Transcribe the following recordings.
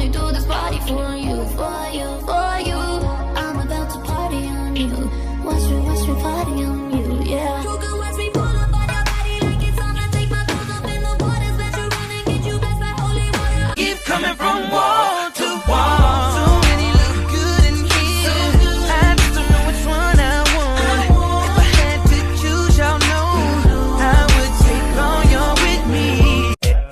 only do this party for you, for you, for you. I'm about to party on you. Watch me party on you, yeah. You can watch me pull up on your body like it's on. I take my clothes off in the waters that you run and get you blessed by holy water. Keep coming from wall to wall. So many look good in here. I just don't know which one I want. If I had to choose, y'all know I would take all y'all with me.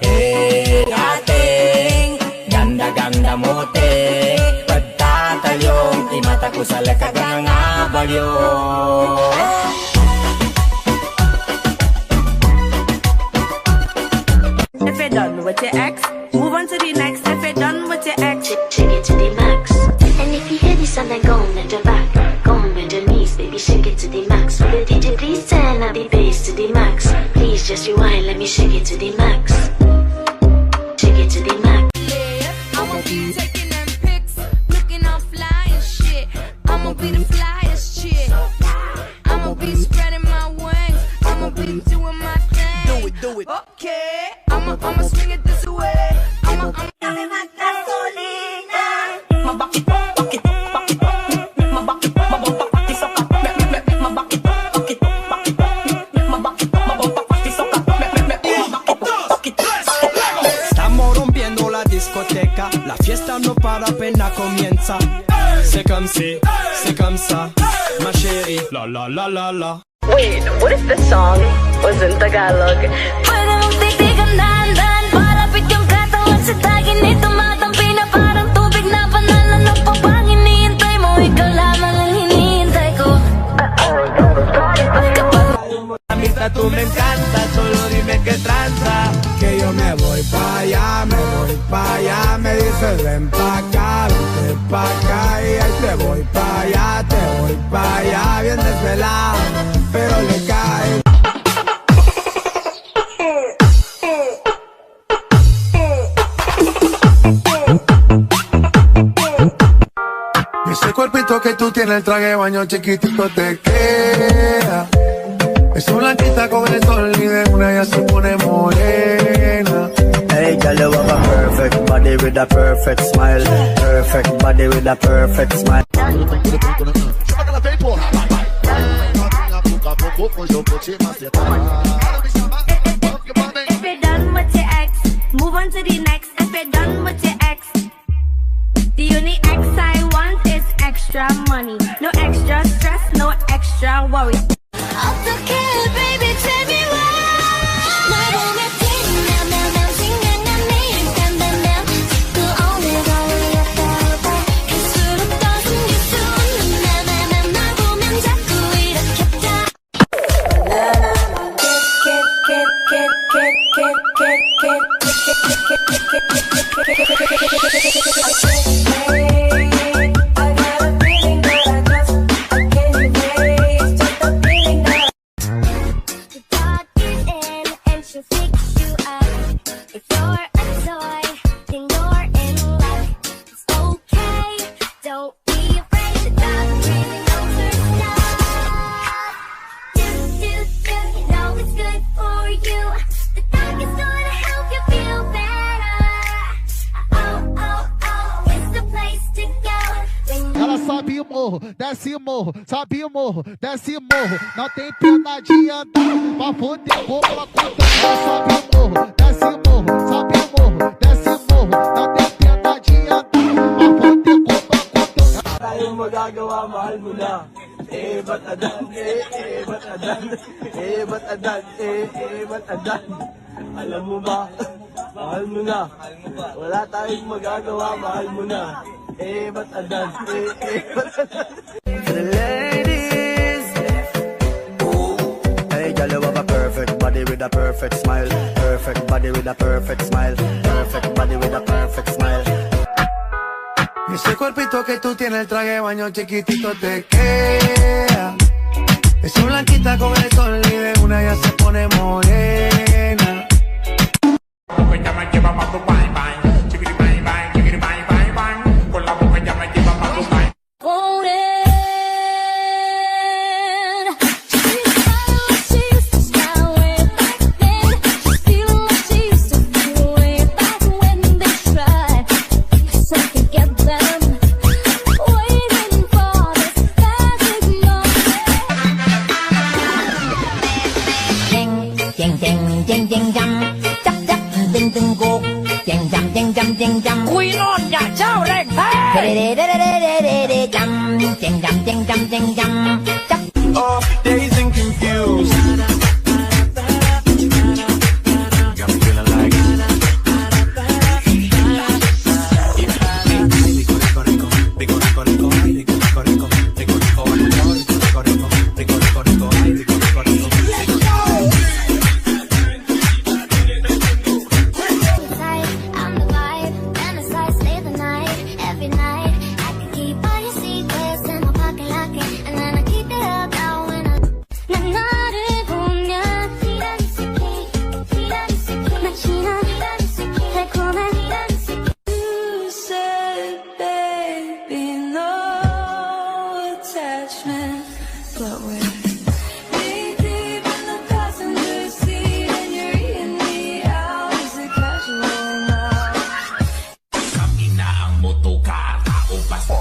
Hey, ating ganda-ganda mo, te. Pagtatayong imata ko sa lakad ng abalyo. If you're done with your ex, move on to the next. If you're done with your ex, shake it to the max. And if you hear this song, then go on at the back. Go on with your knees, baby, shake it to the max. Will the DJ please turn up the bass to the max? Please just rewind, let me shake it to the max. Shake it to the max. Yeah, I'ma be taking them pics, looking all fly and shit. I'ma be the flyest chick. I'ma be spreading my wings. I'ma be doing my thing. Do it. Okay, I'ma swing it this way. I'ma Estamos rompiendo la discoteca, la fiesta no para apenas comienza. C'est comme ça, ma chérie, la la la la la. wait, what if the song was in Tagalog? Pwede mong titigan dahan-dahan. Malapit yung katawan sa tagin. Tumatampi na parang tubig na panalan. Ano pa bang hinihintay mo? Ikaw lamang ang hinihintay ko. Amita, tú me encanta, solo dime qué tranza. Que yo me voy pa' allá, me dices ven pa' acá, vente pa' acá. Y ahí te voy pa' allá, bien desvelado, pero le cae. Ese cuerpito que tú tienes, el traje de baño chiquitito te queda. Esa blanquita con el sol y de una ya se pone morena. Hey, girl, you have a perfect body with a perfect smile. Perfect body with a perfect smile. If you're done with your ex, move on to the next. If you're done with your ex, the only ex I want is extra money. No extra stress, no extra worry. 어떻게 baby tell me why. 날 보며 팅나면 생각난 매일 땀나면 자꾸 오늘가 울렸다 할수록 더 숨길 수 없는 날 보면 자꾸 이렇게 Sobe o morro, desce o morro, sobe o morro, desce o morro. Não tem pena de andar, pra foder como ela conta. Sobe o morro, desce o morro, sobe o morro, desce o morro. Não tem pena de andar, pra foder como ela conta. Tayong magagawa, mahal mo na. Ba't adan, ba't adan, ba't adan, ba't adan. Alam mo ba, mahal mo na. Wala tayong magagawa, mahal mo na. Ba't adan, ba't adan. For the ladies, hey, girl, you have a perfect body with a perfect smile. Perfect body with a perfect smile. Perfect body with a perfect smile. Ese cuerpito que tú tienes, el traje de baño chiquitito te queda. Esa blanquita con el sol y de una ya se pone morena. jump, jump, jump. คุยโลดอย่าเจ้าแรงแท้ jump, jump, jump, jump, jump, jump, jump. Off days and confused. Got me feeling like I'm the vibe, fantasize, stay the night, every night. I can keep all your secrets in my pocket, lock it, and then I keep it up now when I. 난 너를 보면 시라리스키, 난 지나 달콤한 You said, baby, no attachment, but we're knee deep in the passenger seat, and you're eating me out. Is it casual now? Camina ang motocar, tao pa sa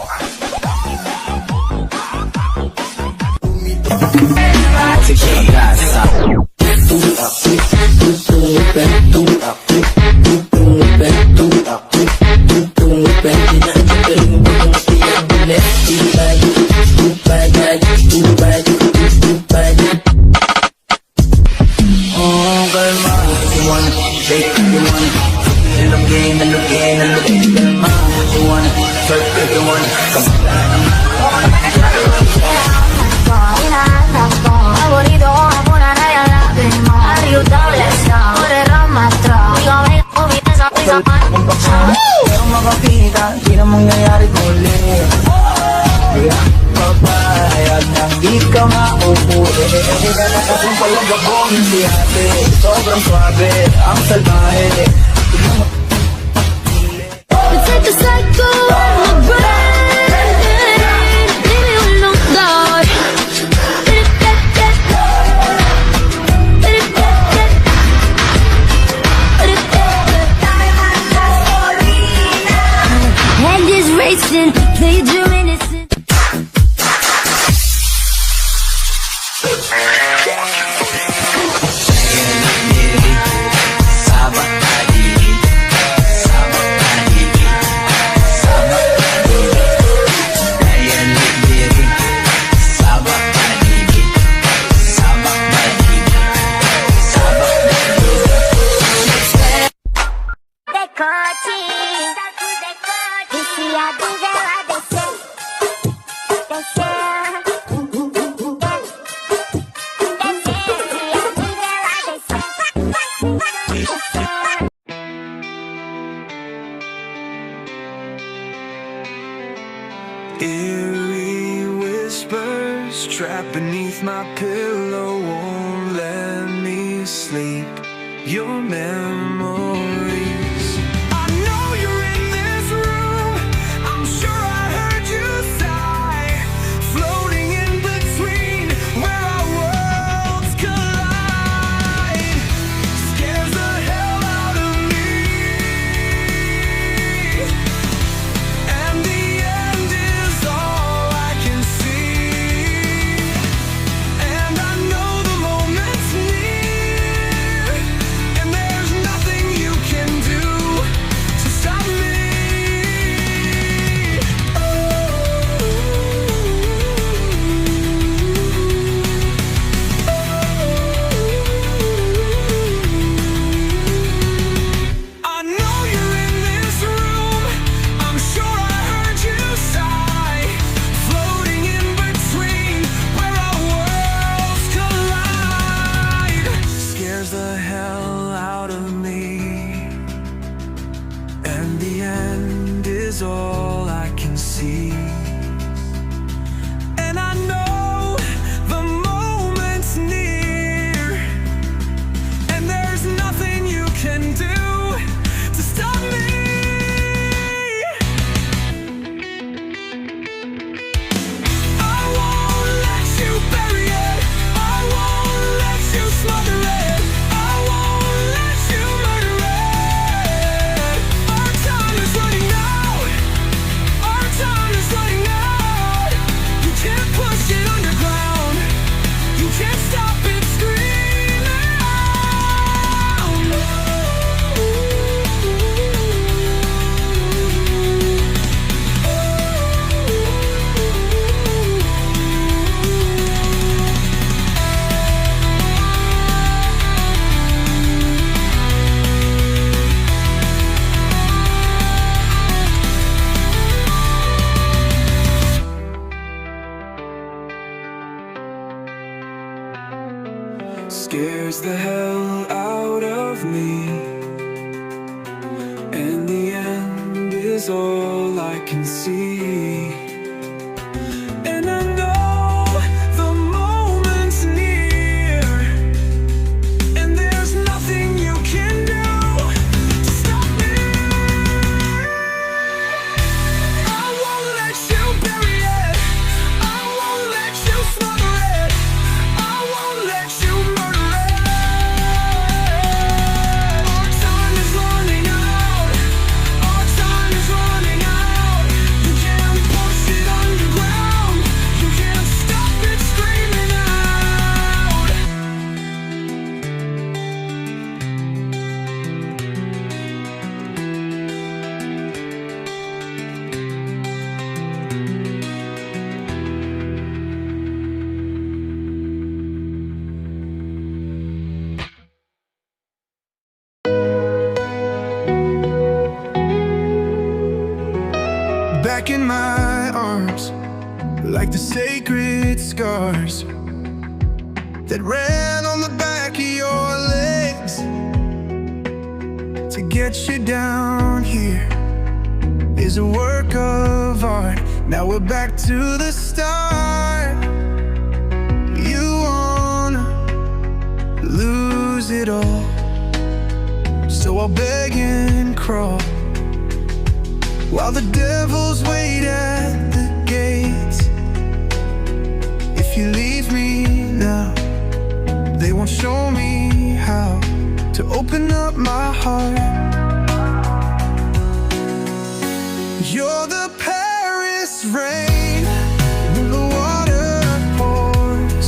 Pero makakita, di na mangyayari muli. Papayag nang di ka maupuwi. Kung palag akong hindi hati, sobrang swabe, ang salbahe. It's like a cycle on my brain. Leave me alone, God. Head is racing, played your innocent. eerie whispers trapped beneath my pillow won't let me sleep. Your memories. I know you're in this room. I'm sure I heard you sigh, floating in between where our worlds collide. Scares the hell out of me. And the end is all I can see. And I know the moment's near, and there's nothing you can do to stop me. I know you're in this room. I'm sure I heard you sigh, floating in between where our worlds collide. Scares the hell out of me, and the end is all I can see. And I know the moment's near, and there's nothing you can do to stop me. I won't let you bury it. I won't let you smother it. I won't let you murder it. Our time is running out. Our time is running scares the hell out of me, and the end is all I can see. And I know the moment's near, and there's nothing you can do to stop me. I won't let you bury it, I won't let you smother it, I won't let you murder it. Our time is running out, our time is running out. You can't push it underground, you can't stop it screaming out. Back in my arms, like the sacred scars that ran on the back of your legs to get you down here is a work of art. Now we're back to the start. You wanna lose it all, so I'll beg and crawl while the devils wait at the gates. If you leave me now, they won't show me how to open up my heart. You're the Paris rain when the water pours.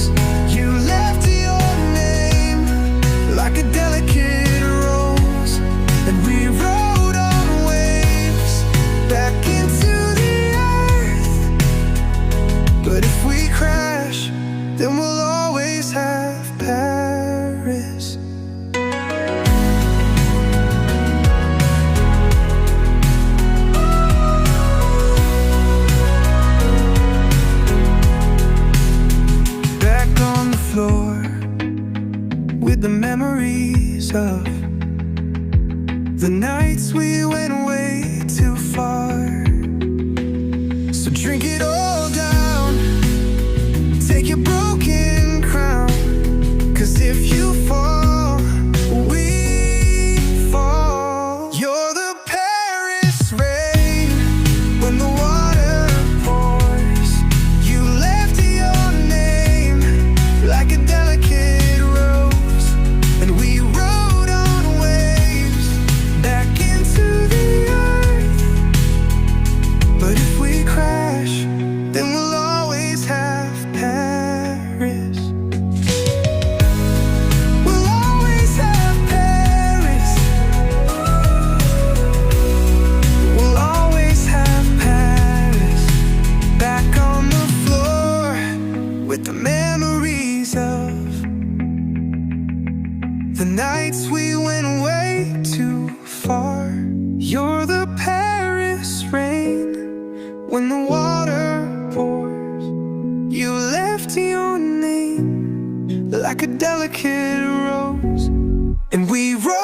You left your name like a delicate rose, and we rode on waves back into the earth. But if we crash, then we'll always have Paris. Back on the floor with the memories of the nights we went way too far. So drink it all down, take your broken crown, 'cause if you fall, we fall. You're the Paris rain when the water pours. You left your name like a delicate rose, and we rode on waves back into the earth. But if we crash, then we'll always have Paris. We'll always have Paris. We'll always have Paris. Back on the floor with the memories of the nights we went way too far. You're the Paris rain when the water pours. You left your name like a delicate rose, and we rode